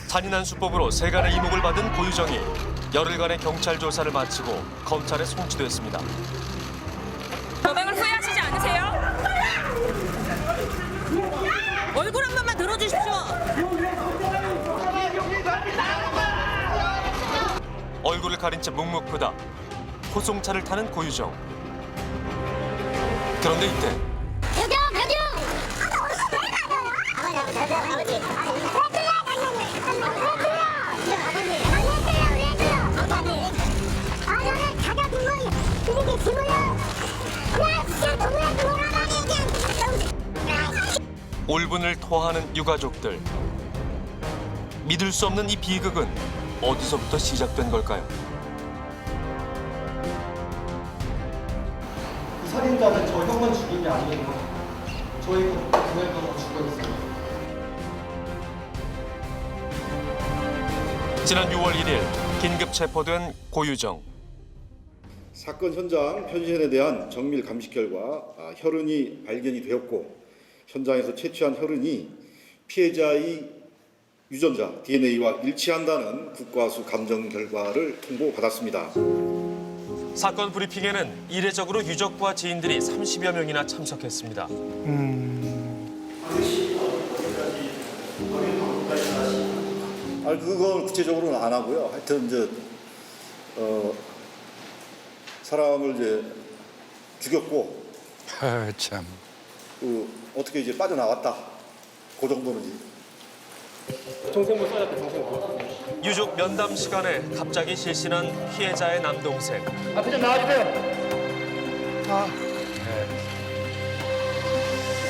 잔인한 수법으로 세간의 이목을 받은 고유정이 열흘간의 경찰 조사를 마치고 검찰에 송치됐습니다. 범행을 후회하시지 않으세요? 얼굴 한 번만 들어주십시오. 얼굴을 가린 채 묵묵부답 호송차를 타는 고유정. 그런데 이때 울분을 토하는 유가족들. 믿을 수 없는 이 비극은 어디서부터 시작된 걸까요? 이 살인자는 저 형만 죽인 게 아니에요. 저희가 그날도 죽어 있어요. 지난 6월 1일 긴급 체포된 고유정. 사건 현장 편신에 대한 정밀 감식 결과 혈흔이 발견이 되었고 현장에서 채취한 혈흔이 피해자의 유전자 DNA와 일치한다는 국과수 감정 결과를 통보받았습니다. 사건 브리핑에는 이례적으로 유족과 지인들이 30여 명이나 참석했습니다. 그건 구체적으로는 안 하고요. 하여튼 이제 사람을 이제 죽였고 참. 어떻게 이제 빠져나갔다. 그 정도는지. 동생분 써졌대, 동생분. 유족 면담 시간에 갑자기 실신한 피해자의 남동생. 앞에 좀 나와주세요.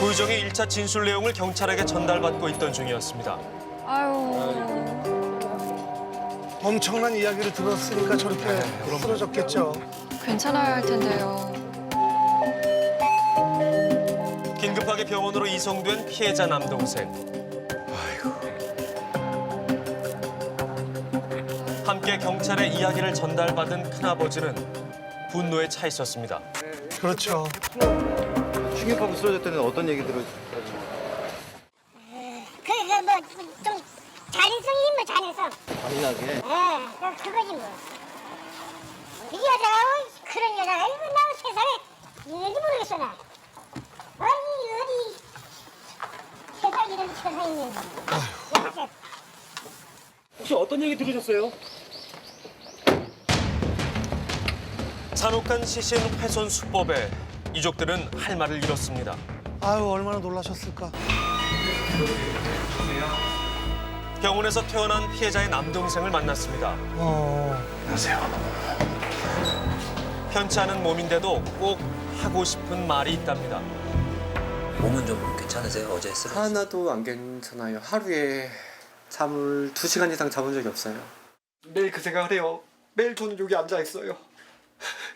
고유정이 1차 진술 내용을 경찰에게 전달받고 있던 중이었습니다. 엄청난 이야기를 들었으니까 저렇게 쓰러졌겠죠. 괜찮아야 할 텐데요. 긴급하게 병원으로 이송된 피해자 남동생. 함께 경찰에 이야기를 전달받은 큰아버지는 분노에 차 있었습니다. 그렇죠. 충격하고 쓰러질 때는 어떤 얘기 들었어요? 좀 잔인성이 뭐 잔인성. 잔인하게? 그거지 뭐. 이 여자가 그런 여자가 이거 나 세상에 있는지 모르겠어 나. 아니 어디 세상에 이런 세상이 있는지. 혹시 어떤 얘기 들으셨어요? 잔혹한 시신 훼손 수법에 유족들은 할 말을 잃었습니다. 아유, 얼마나 놀라셨을까. 병원에서 퇴원한 피해자의 남동생을 만났습니다. 안녕하세요. 편치 않은 몸인데도 꼭 하고 싶은 말이 있답니다. 몸은 좀 괜찮으세요? 어제 쓰러졌어요? 하나도 안 괜찮아요. 하루에 잠을 2시간 이상 자본 적이 없어요. 매일 그 생각을 해요. 매일 저는 여기 앉아 있어요.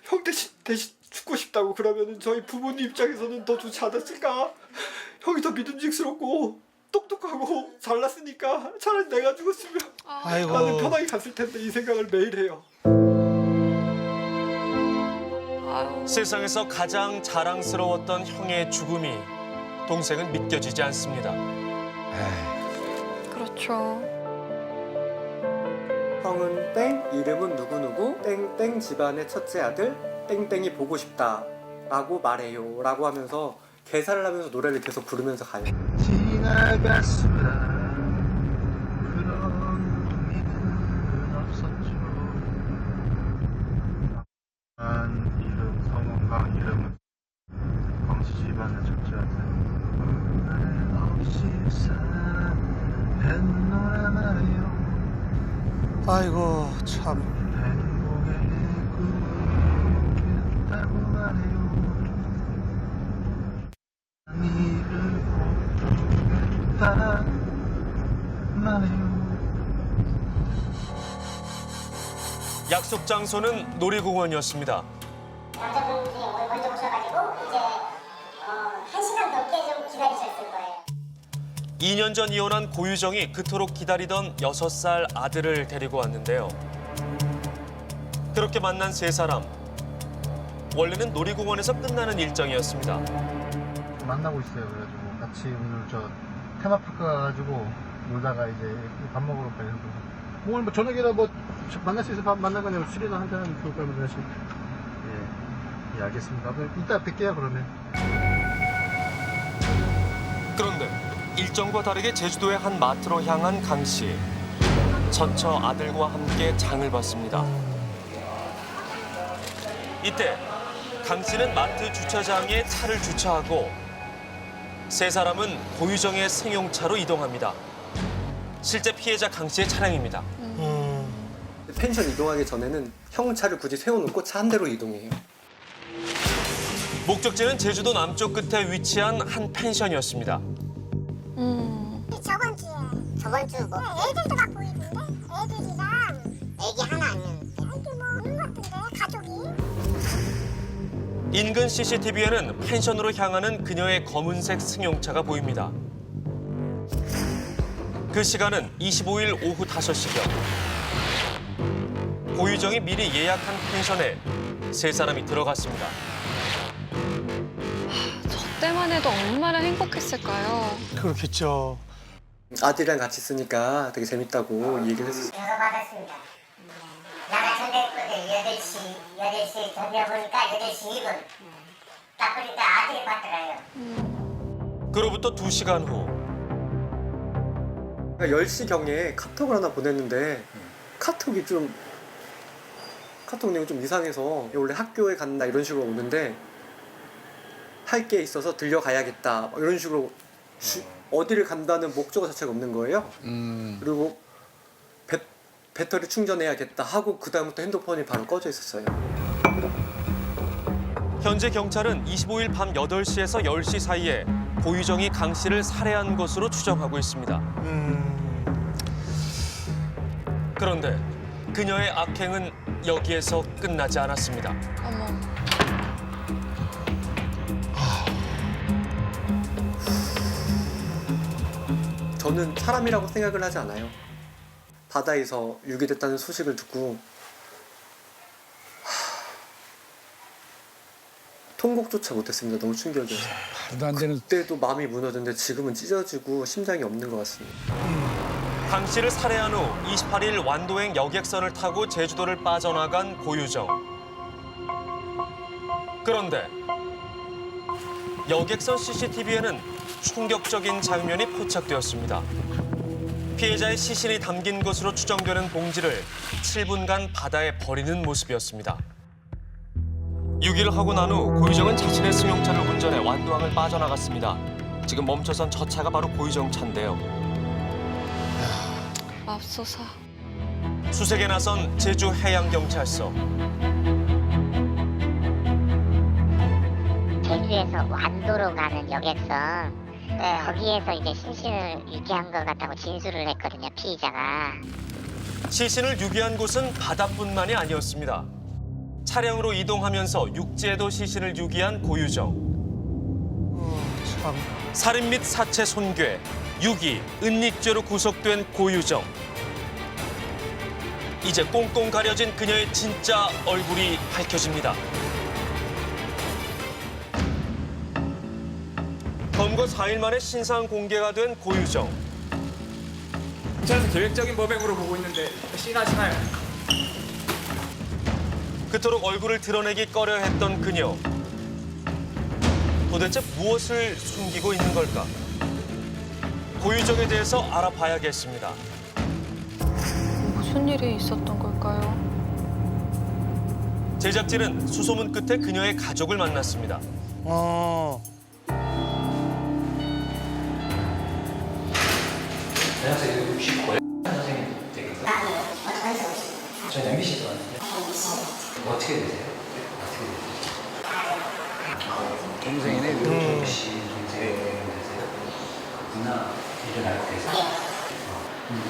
형 대신 죽고 싶다고 그러면 저희 부모님 입장에서는 더 좋지 않았을까? 형이 더 믿음직스럽고 똑똑하고 잘났으니까 차라리 내가 죽었으면 아이고. 나는 편하게 갔을 텐데 이 생각을 매일 해요. 세상에서 가장 자랑스러웠던 형의 죽음이 동생은 믿겨지지 않습니다. 그렇죠. 형은 땡, 이름은 누구누구, 땡땡 집안의 첫째 아들, 땡땡이 보고 싶다 라고 말해요 라고 하면서 개사를 하면서 노래를 계속 부르면서 가요. 지나갔습니다. 그런 일은 없었죠. 이름 성원강 이름은 광수 집안의 첫째 아들. 없이 살아했노라 말이요. 아이고, 참. 행복의 꿈이었다고 말해요. 니를 다 말해요. 약속 장소는 놀이공원이었습니다. 남자분이 먼저 오셔가지고 이제 1시간 넘게 좀 기다리셨을 거예요. 2년 전 이혼한 고유정이 그토록 기다리던 6살 아들을 데리고 왔는데요. 그렇게 만난 세 사람. 원래는 놀이공원에서 끝나는 일정이었습니다. 만나고 있어요. 그래가지고 같이 오늘 저 테마파크 가가지고 놀다가 이제 밥 먹으러 가려고. 오늘 뭐 저녁이라 뭐 만날 수 있어 밥 만나거나 술이나 한잔 좋을 거면 다시. 예, 알겠습니다. 이따 뵐게요 그러면. 그런데 일정과 다르게 제주도의 한 마트로 향한 강 씨. 처처 아들과 함께 장을 봤습니다. 이때 강 씨는 마트 주차장에 차를 주차하고 세 사람은 고유정의 승용차로 이동합니다. 실제 피해자 강 씨의 차량입니다. 펜션 이동하기 전에는 형 차를 굳이 세워놓고 차 한 대로 이동해요. 목적지는 제주도 남쪽 끝에 위치한 한 펜션이었습니다. 저번 주 뭐? 애들도 막 보이던데? 애들이랑 애기 하나 있는 애들 뭐 있는 것 같은데 가족이. 인근 CCTV에는 펜션으로 향하는 그녀의 검은색 승용차가 보입니다. 그 시간은 25일 오후 5시경. 고유정이 미리 예약한 펜션에 세 사람이 들어갔습니다. 저 때만 해도 얼마나 행복했을까요? 그렇겠죠. 아들이랑 같이 있으니까 되게 재밌다고 얘기를 했었어요. 전화 받았습니다. 나가 전화했거든. 8시 전화보니까 8시 2분. 딱 보니까 아들이 받더라요. 그로부터 2시간 후 10시경에 카톡을 하나 보냈는데 카톡 내용이 좀 이상해서 원래 학교에 간다 이런 식으로 오는데 할 게 있어서 들려가야겠다 이런 식으로 어디를 간다는 목적어 자체가 없는 거예요. 그리고 배터리 충전해야겠다 하고 그 다음부터 핸드폰이 바로 꺼져 있었어요. 현재 경찰은 25일 밤 8시에서 10시 사이에 고유정이 강 씨를 살해한 것으로 추정하고 있습니다. 그런데 그녀의 악행은 여기에서 끝나지 않았습니다. 어머. 저는 사람이라고 생각을 하지 않아요. 바다에서 유기됐다는 소식을 듣고 통곡조차 못했습니다. 너무 충격이어서. 말도 안 되는. 그때도 마음이 무너졌는데 지금은 찢어지고 심장이 없는 것 같습니다. 강 씨를 살해한 후 28일 완도행 여객선을 타고 제주도를 빠져나간 고유정. 그런데 여객선 CCTV에는 충격적인 장면이 포착되었습니다. 피해자의 시신이 담긴 것으로 추정되는 봉지를 7분간 바다에 버리는 모습이었습니다. 6일을 하고 난 후 고유정은 자신의 승용차를 운전해 완도항을 빠져나갔습니다. 지금 멈춰선 저 차가 바로 고유정 차인데요. 맙소사. 수색에 나선 제주 해양경찰서. 제주에서 완도로 가는 여객선 거기에서 이제 시신을 유기한 것 같다고 진술을 했거든요. 피의자가. 시신을 유기한 곳은 바다뿐만이 아니었습니다. 차량으로 이동하면서 육지에도 시신을 유기한 고유정. 참. 살인 및 사체 손괴, 유기, 은닉죄로 구속된 고유정. 이제 꽁꽁 가려진 그녀의 진짜 얼굴이 밝혀집니다. 검거 4일 만에 신상 공개가 된 고유정. 경찰에서 계획적인 범행으로 보고 있는데 시인하시나요? 그토록 얼굴을 드러내기 꺼려했던 그녀. 도대체 무엇을 숨기고 있는 걸까? 고유정에 대해서 알아봐야겠습니다. 무슨 일이 있었던 걸까요? 제작진은 수소문 끝에 그녀의 가족을 만났습니다. 안녕하세요. 혹시 고양 선생님 댁인가? 저는 MBC 들어왔는데. 어떻게 되세요? 동생이네. 외국인 씨 동생 되세요? 누나 일을 알고 계세요?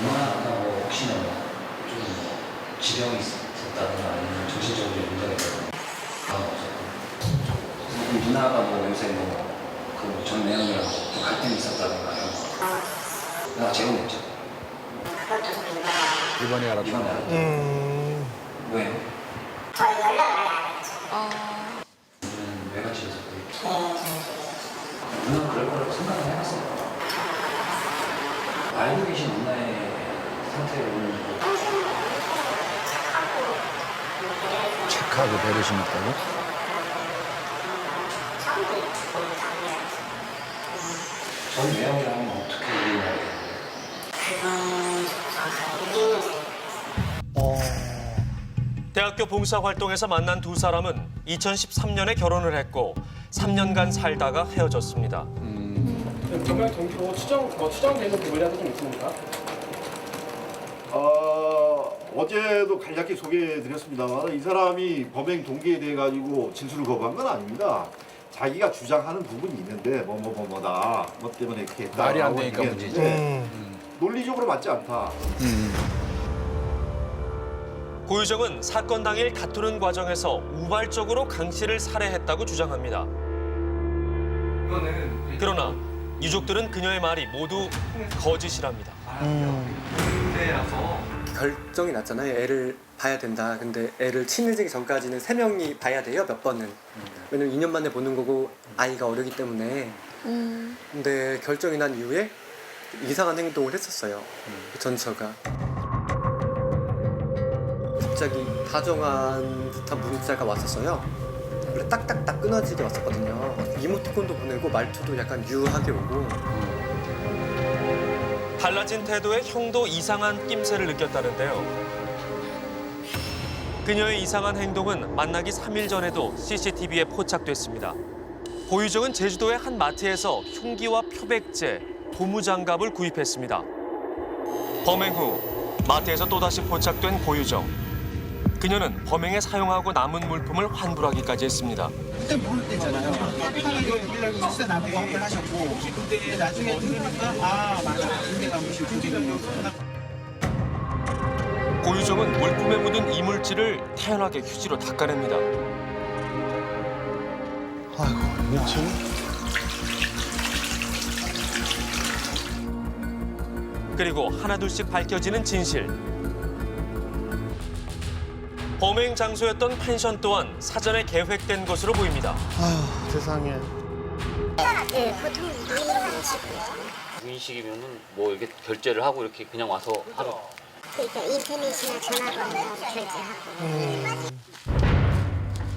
누나가 뭐 혹시나 좀 지병이 있었다거나 아니면 정신적으로 문제가 있었다거나 그런 거 없었고. 누나가 뭐 요새 전 내용이랑 좀 갈등이 있었다거나 이런 거. 나 재혼했죠. 이번에 알았다. 왜요? 저희 연락을 안 했죠. 누나는 그럴 거라고 생각을 해봤어요. 알고 계신 누나의 상태를 착하고 배려심 있다고? 저희 매형이랑 어떻게 이해해야 돼요? 대학교 봉사활동에서 만난 두 사람은 2013년에 결혼을 했고 3년간 살다가 헤어졌습니다. 범행 동기로 추정되는 부분이라도 좀 있습니까? 어제도 간략히 소개해드렸습니다만 이 사람이 범행 동기에 대해 가지고 진술을 거부한 건 아닙니다. 자기가 주장하는 부분이 있는데 뭐다 뭐 때문에 이렇게 했다. 말이 안 되니까 문제지. 논리적으로 맞지 않다. 고유정은 사건 당일 다투는 과정에서 우발적으로 강 씨를 살해했다고 주장합니다. 그러나 유족들은 그녀의 말이 모두 거짓이랍니다. 결정이 났잖아요. 애를 봐야 된다. 근데 애를 친해지기 전까지는 3명이 봐야 돼요. 몇 번은. 왜냐면 2년 만에 보는 거고 아이가 어리기 때문에. 근데 결정이 난 이후에 이상한 행동을 했었어요. 그 전처가. 갑자기 다정한 듯한 문자가 왔었어요. 원래 딱딱딱 끊어지게 왔었거든요. 이모티콘도 보내고 말투도 약간 유하게 오고. 달라진 태도에 형도 이상한 낌새를 느꼈다는데요. 그녀의 이상한 행동은 만나기 3일 전에도 CCTV에 포착됐습니다. 고유정은 제주도의 한 마트에서 흉기와 표백제, 고무장갑을 구입했습니다. 범행 후 마트에서 또다시 포착된 고유정. 그녀는 범행에 사용하고 남은 물품을 환불하기까지 했습니다. 그때 모를 때잖아요. 이거 여기라고 진짜 나보고 한번 하셨고, 근데 나중에 들으니까 맞아. 군대가 무슨 군대가 고유정은 물품에 묻은 이물질을 태연하게 휴지로 닦아냅니다. 아이고, 그렇지. 그리고 하나둘씩 밝혀지는 진실. 범행 장소였던 펜션 또한 사전에 계획된 것으로 보입니다. 아휴, 세상에. 네, 보통 무인식이에요. 무인식이면은 뭐 이렇게 결제를 하고 이렇게 그냥 와서 하루. 그러니까 인터넷이나 전화번호 결제하고.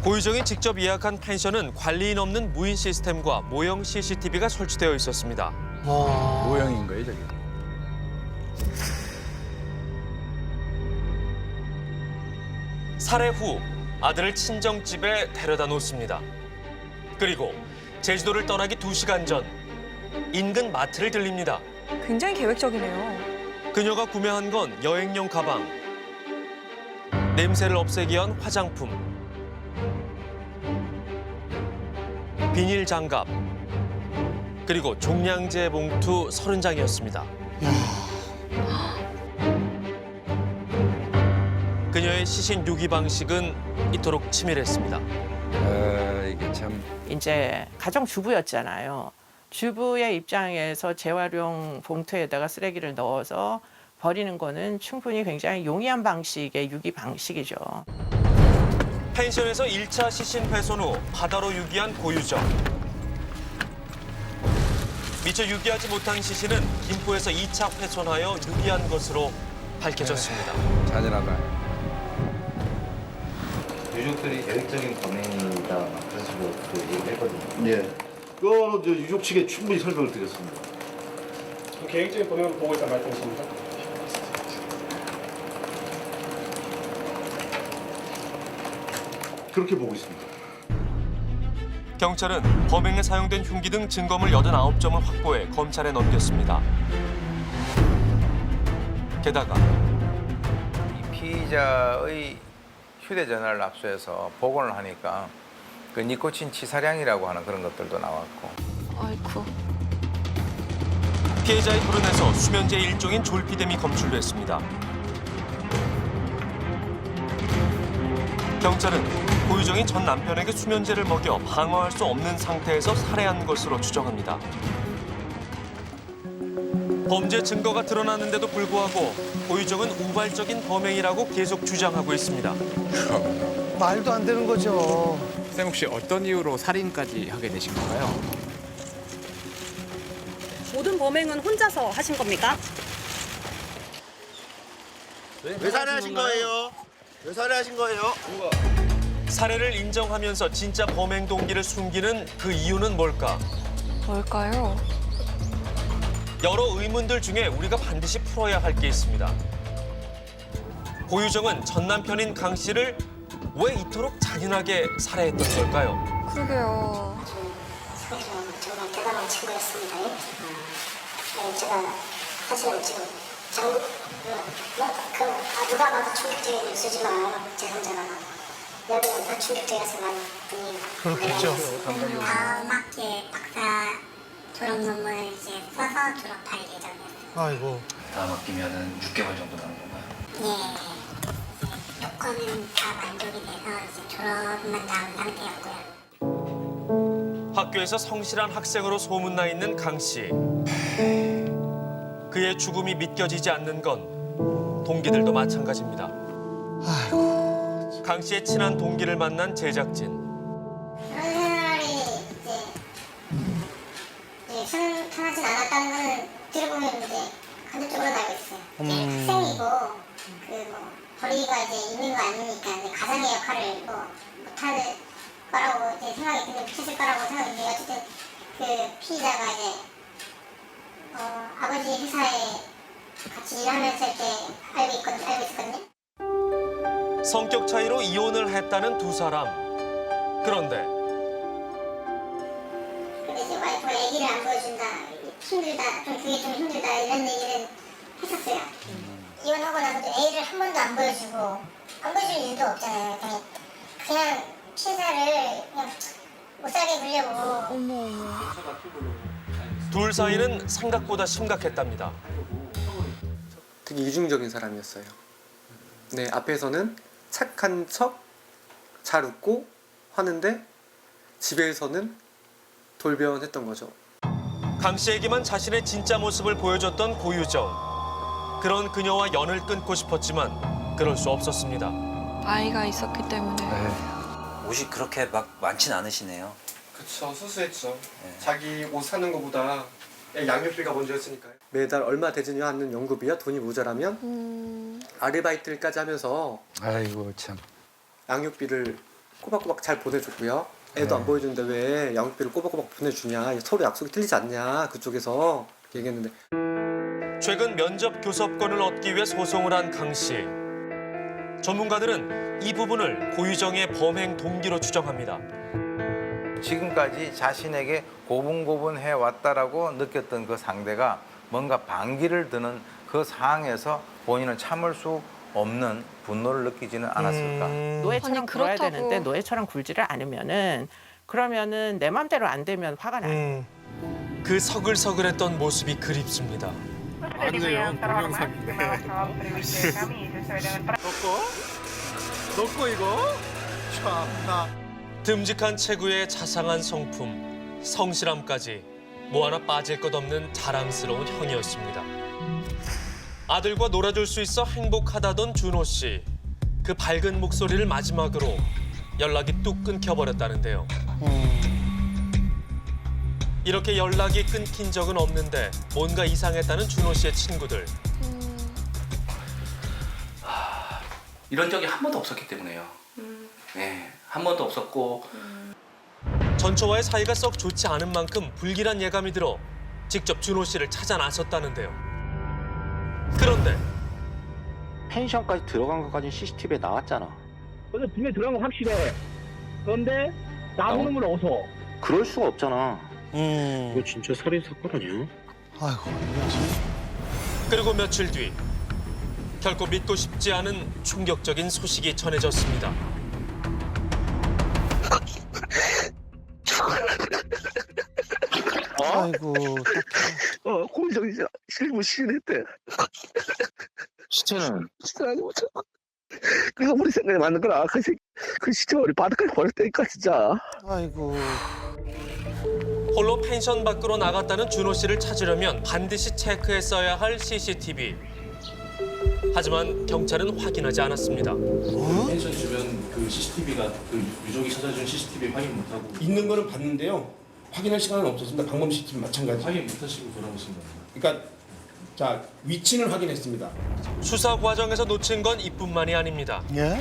고유정이 직접 예약한 펜션은 관리인 없는 무인 시스템과 모형 CCTV가 설치되어 있었습니다. 모형인 거예요, 저게? 살해 후 아들을 친정집에 데려다 놓습니다. 그리고 제주도를 떠나기 2시간 전 인근 마트를 들립니다. 굉장히 계획적이네요. 그녀가 구매한 건 여행용 가방, 냄새를 없애기 위한 화장품, 비닐 장갑, 그리고 종량제 봉투 30장이었습니다. 그녀의 시신 유기 방식은 이토록 치밀했습니다. 이게 참. 이제 가정주부였잖아요. 주부의 입장에서 재활용 봉투에다가 쓰레기를 넣어서 버리는 거는 충분히 굉장히 용이한 방식의 유기 방식이죠. 펜션에서 1차 시신 훼손 후 바다로 유기한 고유정. 미처 유기하지 못한 시신은 김포에서 2차 훼손하여 유기한 것으로 밝혀졌습니다. 잔인하다. 유족들이 계획적인 범행이다 그런 식으로 또 얘기를 했거든요. 예. 그거는 이제 유족 측에 충분히 설명을 드렸습니다. 계획적인 범행을 보고 있다는 말씀이십니까? 그렇게 보고 있습니다. 경찰은 범행에 사용된 흉기 등 증거물 89점을 확보해 검찰에 넘겼습니다. 게다가 이 피의자의 휴대전화를 압수해서 복원을 하니까 그 니코틴 치사량이라고 하는 그런 것들도 나왔고. 아이쿠. 피해자의 혈흔에서 수면제 일종인 졸피뎀이 검출됐습니다. 경찰은 고유정이 전 남편에게 수면제를 먹여 방어할 수 없는 상태에서 살해한 것으로 추정합니다. 범죄 증거가 드러났는데도 불구하고 고유정은 우발적인 범행이라고 계속 주장하고 있습니다. 말도 안 되는 거죠. 선생님 혹시 어떤 이유로 살인까지 하게 되신 건가요? 모든 범행은 혼자서 하신 겁니까? 왜 살해하신 거예요? 왜 살해하신 거예요? 살해를 인정하면서 진짜 범행 동기를 숨기는 그 이유는 뭘까? 뭘까요? 여러 의문들 중에 우리가 반드시 풀어야 할 게 있습니다. 고유정은 전 남편인 강 씨를 왜 이토록 잔인하게 살해했던 걸까요? 그러게요. 정말 대단한 친구였습니다. 제가 사실은 지금 누가 봐도 충격적인 뉴스지만 제3자가 여기는 더 충격적이었을 만한 분이 그렇겠죠. 다음학기에 박사 졸업 논문을 이제 써서 졸업할 예정이에요. 아이고. 다음 학기면은 6개월 정도 남은 건가요? 예. 요건은 다 만족이 돼서 이제 졸업만 나온 상태였고요. 학교에서 성실한 학생으로 소문나 있는 강 씨. 그의 죽음이 믿겨지지 않는 건 동기들도 마찬가지입니다. 강 씨의 친한 동기를 만난 제작진. 그런 생활이 이제 순탄하진 않았다는 거는 들어보면 이제 간접적으로 알고 있어요. 학생이고 뭐 벌이가 이제 있는 거 아니니까 이제 가장의 역할을 못할 거라고 이제 생각이 근데 미쳤을 거라고 생각했는데 어쨌든 그 피의자가 이제 아버지 회사에 같이 일하면서 이렇게 알고 있었거든요. 성격 차이로 이혼을 했다는 두 사람. 그런데 근데 이제 와이프가 애기를 안 보여준다, 힘들다, 그게 좀 힘들다 이런 얘기를 했었어요. 이혼하고 나서도 애를 한 번도 안 보여주고 안 보여줄 이유도 없잖아요. 그냥 피해자를 그냥 못 살게 굴려고. 둘 사이는 생각보다 심각했답니다. 되게 이중적인 사람이었어요. 네, 앞에서는 착한 척, 잘 웃고 하는데 집에서는 돌변했던 거죠. 강 씨에게만 자신의 진짜 모습을 보여줬던 고유정. 그런 그녀와 연을 끊고 싶었지만 그럴 수 없었습니다. 아이가 있었기 때문에. 옷이 그렇게 막 많진 않으시네요. 그쵸, 수수했죠. 네. 자기 옷 사는 것보다 양육비가 먼저였으니까요. 매달 얼마 되지 않는 연구비야 돈이 모자라면 아르바이트까지 하면서 아이고 참. 양육비를 꼬박꼬박 잘 보내줬고요. 애도 안 보여주는데 왜 양육비를 꼬박꼬박 보내주냐. 서로 약속이 틀리지 않냐. 그쪽에서 얘기했는데. 최근 면접 교섭권을 얻기 위해 소송을 한 강 씨. 전문가들은 이 부분을 고유정의 범행 동기로 추정합니다. 지금까지 자신에게 고분고분해 왔다라고 느꼈던 그 상대가 뭔가 반기를 드는 그 상황에서 본인은 참을 수 없는 분노를 느끼지는 않았을까. 노예처럼 아니, 굴어야 그렇다고. 되는데 노예처럼 굴지를 않으면은 그러면은 내 맘대로 안 되면 화가 나요. 그 서글서글했던 모습이 그립습니다. 맞네요. 동영상인데. 넣고 이거? 참나. 듬직한 체구의 자상한 성품, 성실함까지 뭐 하나 빠질 것 없는 자랑스러운 형이었습니다. 아들과 놀아줄 수 있어 행복하다던 준호 씨. 그 밝은 목소리를 마지막으로 연락이 뚝 끊겨버렸다는데요. 이렇게 연락이 끊긴 적은 없는데 뭔가 이상했다는 준호 씨의 친구들. 이런 적이 한 번도 없었기 때문에요. 네, 한 번도 없었고. 전처와의 사이가 썩 좋지 않은 만큼 불길한 예감이 들어 직접 준호 씨를 찾아 나섰다는데요. 그런데 펜션까지 들어간 것까지는 CCTV에 나왔잖아. 근데 분명히 들어간 거 확실해. 그런데 나무는 걸 어서. 그럴 수가 없잖아. 이거 진짜 살인 사건 아니야? 아이고. 그리고 며칠 뒤 결코 믿고 싶지 않은 충격적인 소식이 전해졌습니다. 아이고. 고의정이 실무 시인했대. 시체는? 시체는 아니고 그래서 우리 생각에 맞는 거라. 그 시체 우리 바닥까지 버렸다니까 진짜. 아이고. 홀로 펜션 밖으로 나갔다는 준호 씨를 찾으려면 반드시 체크했어야 할 CCTV. 하지만 경찰은 확인하지 않았습니다. 펜션 주변 그 CCTV가 그 유족이 찾아준 CCTV 확인 못하고 있는 거는 봤는데요. 확인할 시간은 없었습니다. 방범 CCTV 마찬가지. 확인 못하시고 돌아오신 겁니다. 그러니까 자 위치는 확인했습니다. 수사 과정에서 놓친 건 이뿐만이 아닙니다. 예?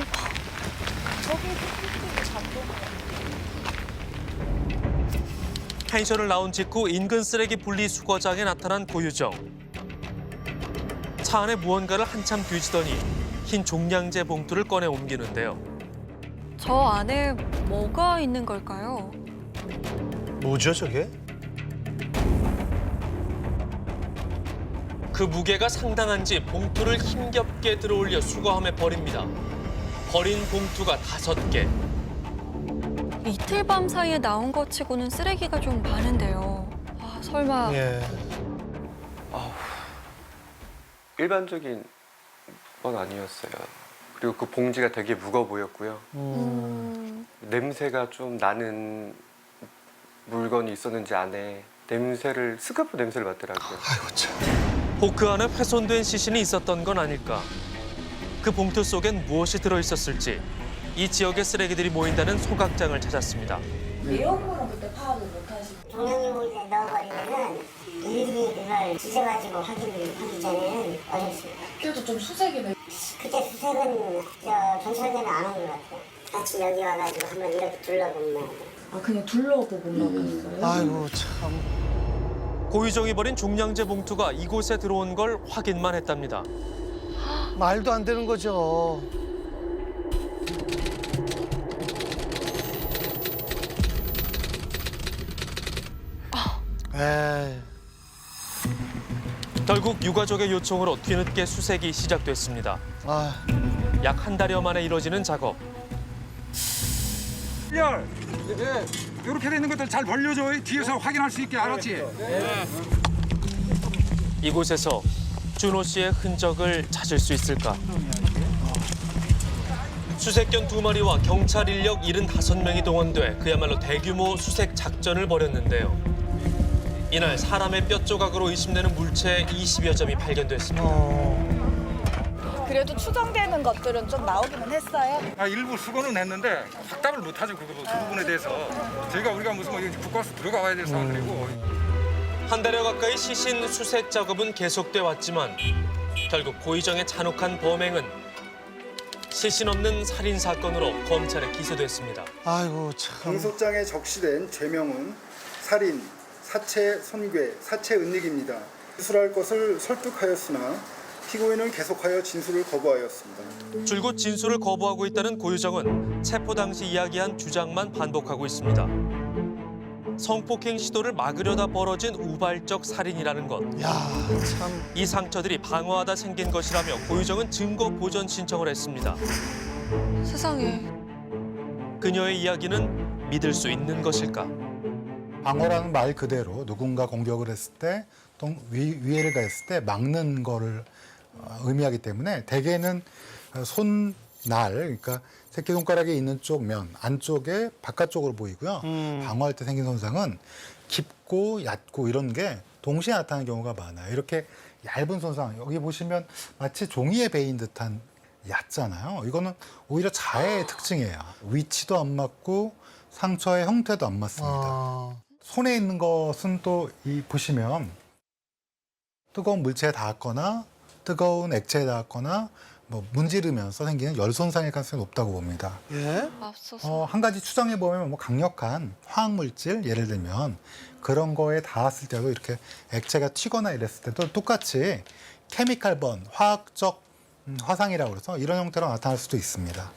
펜션을 나온 직후 인근 쓰레기 분리수거장에 나타난 고유정. 차 안에 무언가를 한참 뒤지더니 흰 종량제 봉투를 꺼내 옮기는데요. 저 안에 뭐가 있는 걸까요? 뭐죠 저게? 그 무게가 상당한지 봉투를 힘겹게 들어올려 수거함에 버립니다. 버린 봉투가 5개. 이틀 밤 사이에 나온 것 치고는 쓰레기가 좀 많은데요. 아, 설마 예. 일반적인 건 아니었어요. 그리고 그 봉지가 되게 무거워 보였고요. 냄새가 좀 나는 물건이 있었는지 안에 스카프 냄새를 맡더라고요. 아이고 참. 포크 안에 훼손된 시신이 있었던 건 아닐까. 그 봉투 속엔 무엇이 들어있었을지 이 지역의 쓰레기들이 모인다는 소각장을 찾았습니다. 내용물은 그때 파악을 못하시고 종량용물에 넣어버리면은 일일이 그걸 뒤져가지고 확인을 하기 전에는 어렵습니다. 그래도 좀 수색이네. 그때 수색은 경찰대는 안 온 것 같아요. 아침 여기 와가지고 한번 이렇게 둘러보면 그냥 둘러보고만 갔어요? 아이고 참. 고유정이 버린 종량제 봉투가 이곳에 들어온 걸 확인만 했답니다. 말도 안 되는 거죠. 에이. 결국 유가족의 요청으로 뒤늦게 수색이 시작됐습니다. 약 한 달여 만에 이뤄지는 작업. 야, 이렇게 돼 있는 것들 잘 벌려줘. 뒤에서 확인할 수 있게, 알았지? 이곳에서 준호 씨의 흔적을 찾을 수 있을까? 수색견 2마리와 경찰 인력 75명이 동원돼 그야말로 대규모 수색 작전을 벌였는데요. 이날 사람의 뼈 조각으로 의심되는 물체 20여 점이 발견됐습니다. 그래도 추정되는 것들은 좀 나오기는 했어요. 일부 수거는 했는데 확답을 못하죠. 그 부분에 대해서. 우리가 무슨 국가수 들어가야 될 사람들이고. 한 달여 가까이 시신 수색 작업은 계속돼 왔지만 결국 고유정의 잔혹한 범행은 시신 없는 살인 사건으로 검찰에 기소됐습니다. 아이고 참. 공소장에 적시된 죄명은 살인, 사체 손괴, 사체 은닉입니다. 기술할 것을 설득하였으나 피고인은 계속하여 진술을 거부하였습니다. 줄곧 진술을 거부하고 있다는 고유정은 체포 당시 이야기한 주장만 반복하고 있습니다. 성폭행 시도를 막으려다 벌어진 우발적 살인이라는 것. 야, 참. 이 상처들이 방어하다 생긴 것이라며 고유정은 증거 보전 신청을 했습니다. 세상에. 그녀의 이야기는 믿을 수 있는 것일까? 방어라는 말 그대로 누군가 공격을 했을 때, 또 위해를 가했을 때 막는 거를 의미하기 때문에 대개는 손날, 그러니까 새끼손가락에 있는 쪽 면, 안쪽에 바깥쪽으로 보이고요. 방어할 때 생긴 손상은 깊고 얕고 이런 게 동시에 나타나는 경우가 많아요. 이렇게 얇은 손상, 여기 보시면 마치 종이에 베인 듯한 얕잖아요. 이거는 오히려 자해의 특징이에요. 위치도 안 맞고 상처의 형태도 안 맞습니다. 손에 있는 것은 또 보시면 뜨거운 물체에 닿았거나 뜨거운 액체에 닿았거나 뭐 문지르면서 생기는 열 손상일 가능성이 높다고 봅니다. 예? 한 가지 추정해 보면 뭐 강력한 화학 물질, 예를 들면 그런 거에 닿았을 때도 이렇게 액체가 튀거나 이랬을 때도 똑같이 케미칼 번, 화학적 화상이라고 해서 이런 형태로 나타날 수도 있습니다.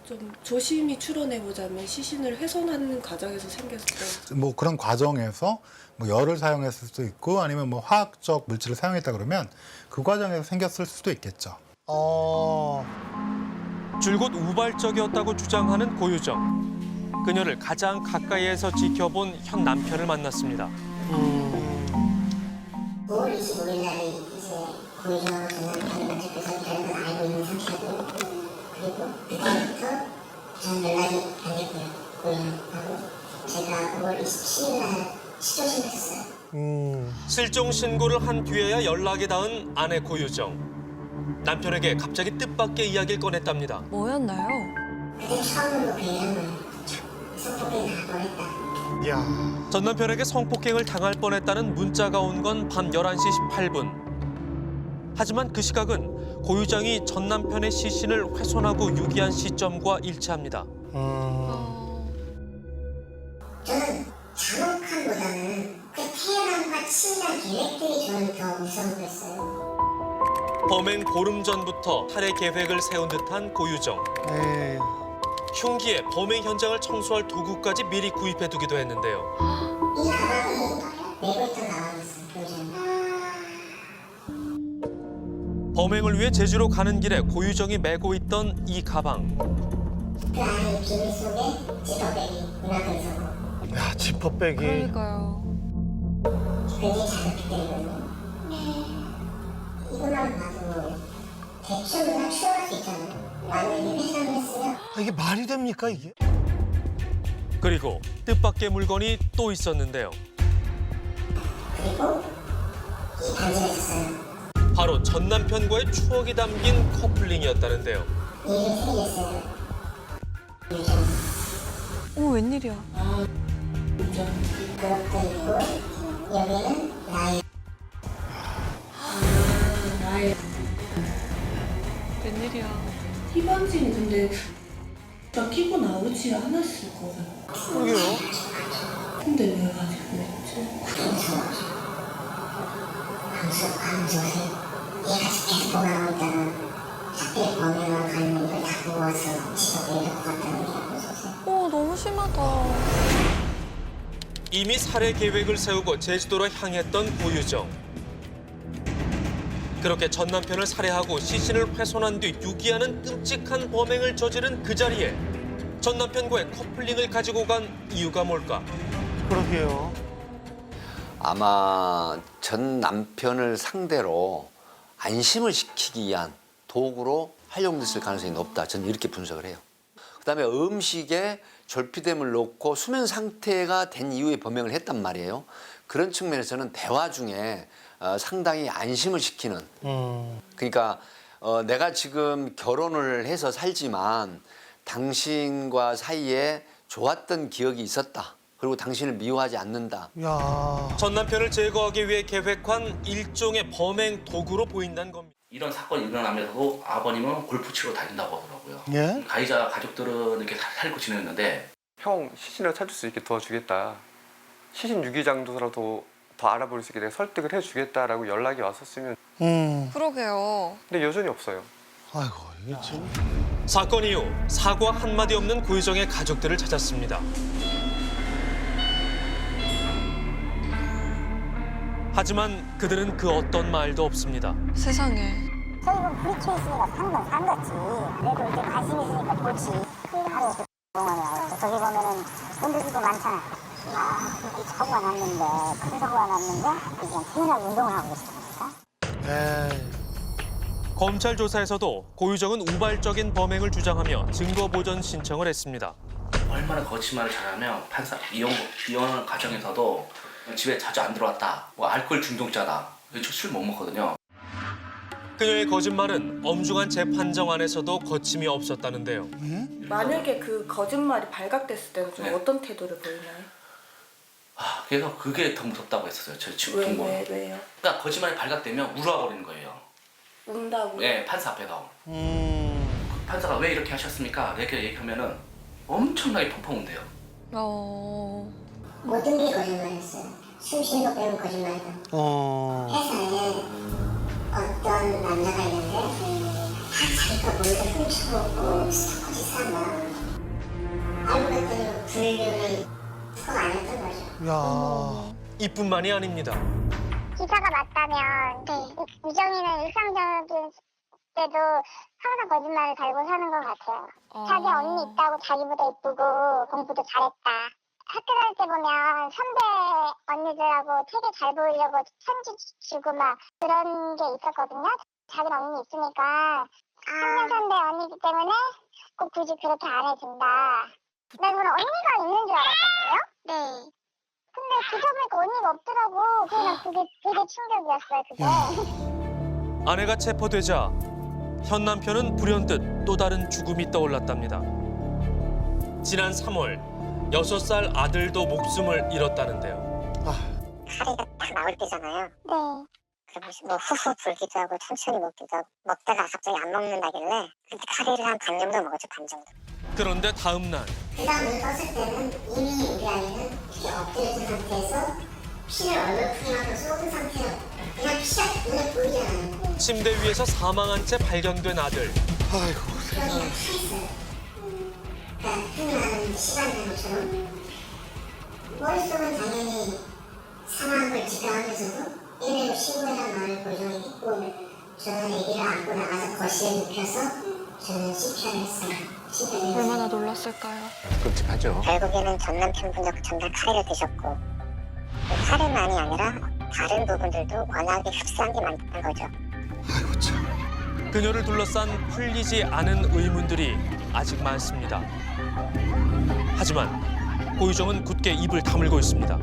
좀 조심히 추론해보자면 시신을 훼손하는 과정에서 생겼을 뭐 그런 과정에서 뭐 열을 사용했을 수도 있고 아니면 뭐 화학적 물질을 사용했다 그러면 그 과정에서 생겼을 수도 있겠죠. 줄곧 우발적이었다고 주장하는 고유정. 그녀를 가장 가까이에서 지켜본 현 남편을 만났습니다. 5월 25일 날에 이제 고유정하고 전 남편이 만족해서 다른 건 알고 있는 상태고 그리고 그때부터 저는 연락이 안 됐고요. 고유정하고 제가 5월 27일 날 실종 신고했어요. 실종 신고를 한 뒤에야 연락이 닿은 아내 고유정. 남편에게 갑자기 뜻밖의 이야기를 꺼냈답니다. 뭐였나요? 그때 처음으로 배양을 성폭행 당했다. 야. 전 남편에게 성폭행을 당할 뻔했다는 문자가 온 건 밤 11시 18분. 하지만 그 시각은 고유정이 전 남편의 시신을 훼손하고 유기한 시점과 일치합니다. 저는 잔혹함보다는 그 태연함과 친밀한 계획들이 저는 더 무서운 거였어요. 범행 보름 전부터 살해 계획을 세운 듯한 고유정. 흉기에 범행 현장을 청소할 도구까지 미리 구입해두기도 했는데요. 이 가방이 메고 있던 가방이었어요. 고유정이. 범행을 위해 제주로 가는 길에 고유정이 메고 있던 이 가방. 그 안에 비닐 속에 지퍼백이 문학에 있었고. 야, 지퍼백이. 그러니까요. 굉장히 작았기 때문에 이거만 봐도 대충 그냥 추정할 수 있잖아요. 만약에 회상을 했으면 이게 말이 됩니까, 이게? 그리고 뜻밖의 물건이 또 있었는데요. 그리고 이 반지가 있었어요. 바로 전 남편과의 추억이 담긴 커플링이었다는데요. 이름이 생겼어요. 어머, 웬일이야. 그것도 있고 여기는 나의 웬일이야. 이 반지는 근데 나 끼고 나오지 않았을 거야. 그러게요. 근데 왜 가지고 있지? 방송에 얘가 계속 보관하고 있다가 학교에 범행을 가는 걸 다 보고 와서 집에 내릴 것 같다는 얘기하고 있었어요. 너무 심하다. 이미 살해 계획을 세우고 제주도로 향했던 고유정. 그렇게 전 남편을 살해하고 시신을 훼손한 뒤 유기하는 끔찍한 범행을 저지른 그 자리에 전 남편과의 커플링을 가지고 간 이유가 뭘까? 그러게요. 아마 전 남편을 상대로 안심을 시키기 위한 도구로 활용됐을 가능성이 높다. 저는 이렇게 분석을 해요. 그다음에 음식에 졸피뎀을 넣고 수면 상태가 된 이후에 범행을 했단 말이에요. 그런 측면에서는 대화 중에 상당히 안심을 시키는. 그러니까 내가 지금 결혼을 해서 살지만 당신과 사이에 좋았던 기억이 있었다. 그리고 당신을 미워하지 않는다. 야. 전 남편을 제거하기 위해 계획한 일종의 범행 도구로 보인다는 겁니다. 이런 사건이 일어나면서도 아버님은 골프 치러 다닌다고 하더라고요. 예? 가해자 가족들은 이렇게 살고 지냈는데 형 시신을 찾을 수 있게 도와주겠다. 시신 유기장도라도 더 알아볼 수 있게 내가 설득을 해주겠다라고 연락이 왔었으면. 그러게요. 근데 여전히 없어요. 아이고, 이게 참. 사건 이후 사과 한마디 없는 고유정의 가족들을 찾았습니다. 하지만 그들은 그 어떤 말도 없습니다. 세상에. 저희는 부딪혀 있으니까 산 거지. 그래도 이제 관심 있으니까 보지. 바로 그 공원에 와서 저기 보면은 본드기도 많잖아. 이 사고가 났는데, 큰 사고가 났는데 이제 태연하게 운동을 하고 있습니다. 검찰 조사에서도 고유정은 우발적인 범행을 주장하며 증거 보전 신청을 했습니다. 얼마나 거짓말을 잘하면 판사 이혼 과정에서도 집에 자주 안 들어왔다. 뭐 알코올 중독자다. 술 못 먹거든요. 그녀의 거짓말은 엄중한 재판정 안에서도 거침이 없었다는데요. 만약에 그 거짓말이 발각됐을 때는 좀 어떤 태도를 보이나요? 그래서 그게 더 무섭다고 했었어요. 저 지금 동무는. 왜요? 그러니까 거짓말이 발각되면 울어버리는 거예요. 운다고? 네, 판사 앞에서. 판사가 왜 이렇게 하셨습니까? 이렇게 얘기하면은 엄청나게 펑펑 운대요. 모든 게 거짓말이었어요. 숨 쉬는 거 빼면 거짓말이다. 회사에 어떤 남자가 있는데 다 자기가 몰래 훔쳐보고 스토커 짓을 한 거야. 알고 봤더니 불륜을 스토커가 아니었던 거죠. 야. 이뿐만이 아닙니다. 기사가 맞다면 유정이는 일상적인 때도 항상 거짓말을 달고 사는 것 같아요. 자기 언니 있다고 자기보다 이쁘고 공부도 잘했다. 학교 다닐 때 보면 선배 언니들하고 되게 잘 보이려고 편지 주고 막 그런 게 있었거든요. 자기는 언니 있으니까 3년 선배 언니기 때문에 꼭 굳이 그렇게 안 해준다. 난 그런 언니가 있는 줄 알았거든요. 네. 근데 그 점에 언니가 없더라고. 그냥 그게 되게 충격이었어요, 그게. 아내가 체포되자 현 남편은 불현듯 또 다른 죽음이 떠올랐답니다. 지난 3월 6살 아들도 목숨을 잃었다는데요. 카레가 다 나올 때잖아요. 네. 그러면서 뭐 후후 불기도 하고 천천히 먹기도 하고 먹다가 갑자기 안 먹는다길래 근데 카레를 한 반 정도 먹었죠, 반 정도. 그런데 다음 날 그 다음 눈 떴을 때는 이미 우리 아이는 이렇게 엎드려진 상태에서 피를 얼굴 쏟은 상태로 그냥 피가 눈에 보이지 않아요. 침대 위에서 사망한 채 발견된 아들. 아이고 세상에. 그러니까 흔히 말하는 시간이 된 것처럼 머릿속은 당연히 사망한 걸 직감하면서도 일일이 신고라는 말을 고정히 했고 저는 아기를 안고 나가서 거실에 눕혀서 저는 CPR을 했어요. 얼마나 놀랐을까요? 끔찍하죠. 결국에는 전 남편분도 전날 카레를 드셨고 카레만이 아니라 다른 부분들도 워낙에 흡사한 게 많다는 거죠. 그녀를 둘러싼 풀리지 않은 의문들이 아직 많습니다. 하지만 고유정은 굳게 입을 다물고 있습니다.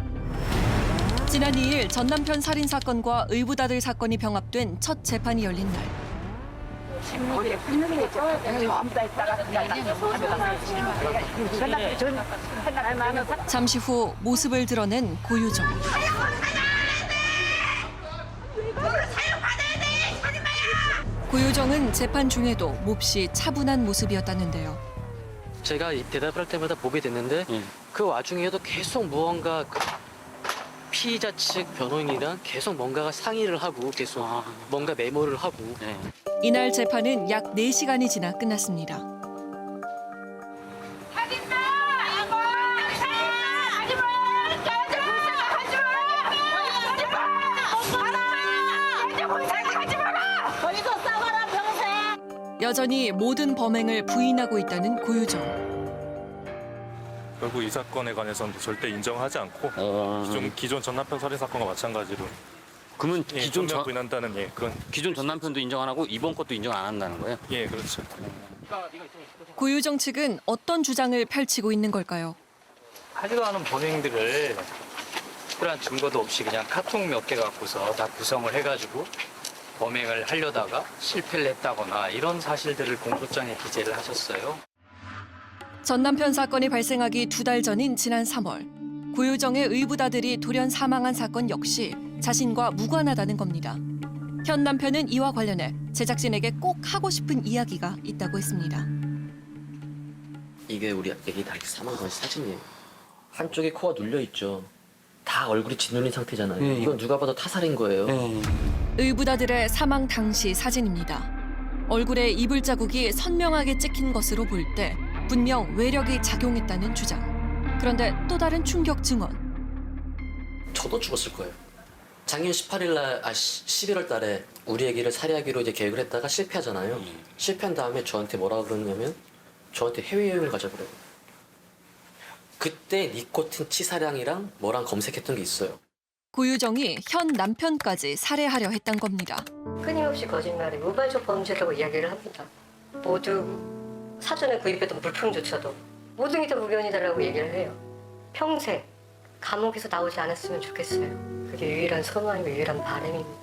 지난 2일 전 남편 살인 사건과 의붓아들 사건이 병합된 첫 재판이 열린 날. 잠시 후 모습을 드러낸 고유정. 고유정은 재판 중에도 몹시 차분한 모습이었다는데요. 제가 대답을 할 때마다 보게 됐는데 그 와중에도 계속 무언가 피의자 측 변호인이랑 계속 뭔가가 상의를 하고 계속 뭔가 메모를 하고. 이날 재판은 약 4시간이 지나 끝났습니다. 여전히 모든 범행을 부인하고 있다는 고유정. 결국 이 사건에 관해서는 절대 인정하지 않고 기존 전 남편 살인 사건과 마찬가지로. 그러면 기존 부인한다는 그건 기존 전 남편도 인정 안 하고 이번 것도 인정 안 한다는 거예요? 예, 그렇죠. 고유정 측은 어떤 주장을 펼치고 있는 걸까요? 하지도 않은 범행들을 특별한 증거도 없이 그냥 카톡 몇 개 갖고서 다 구성을 해가지고 범행을 하려다가 실패를 했다거나 이런 사실들을 공소장에 기재를 하셨어요. 전 남편 사건이 발생하기 2달 전인 지난 3월 고유정의 의붓아들이 돌연 사망한 사건 역시 자신과 무관하다는 겁니다. 현 남편은 이와 관련해 제작진에게 꼭 하고 싶은 이야기가 있다고 했습니다. 이게 우리 애기 다 사망 전 사진이에요. 한쪽에 코가 눌려 있죠. 다 얼굴이 짓눌린 상태잖아요. 이건 누가 봐도 타살인 거예요. 의붓아들의 사망 당시 사진입니다. 얼굴에 이불 자국이 선명하게 찍힌 것으로 볼 때 분명 외력이 작용했다는 주장. 그런데 또 다른 충격 증언. 저도 죽었을 거예요. 작년 11월 달에 우리 애기를 살해하기로 이제 계획을 했다가 실패하잖아요. 실패한 다음에 저한테 뭐라고 그러냐면 저한테 해외여행을 가자 그래요. 그때 니코틴 치사량이랑 뭐랑 검색했던 게 있어요. 고유정이 현 남편까지 살해하려 했던 겁니다. 끊임없이 거짓말에 무발적 범죄라고 이야기를 합니다. 모두 사전에 구입했던 물품조차도 모든 게 다 무견이다라고 얘기를 해요. 평생 감옥에서 나오지 않았으면 좋겠어요. 그게 유일한 소망이고 유일한 바람입니다.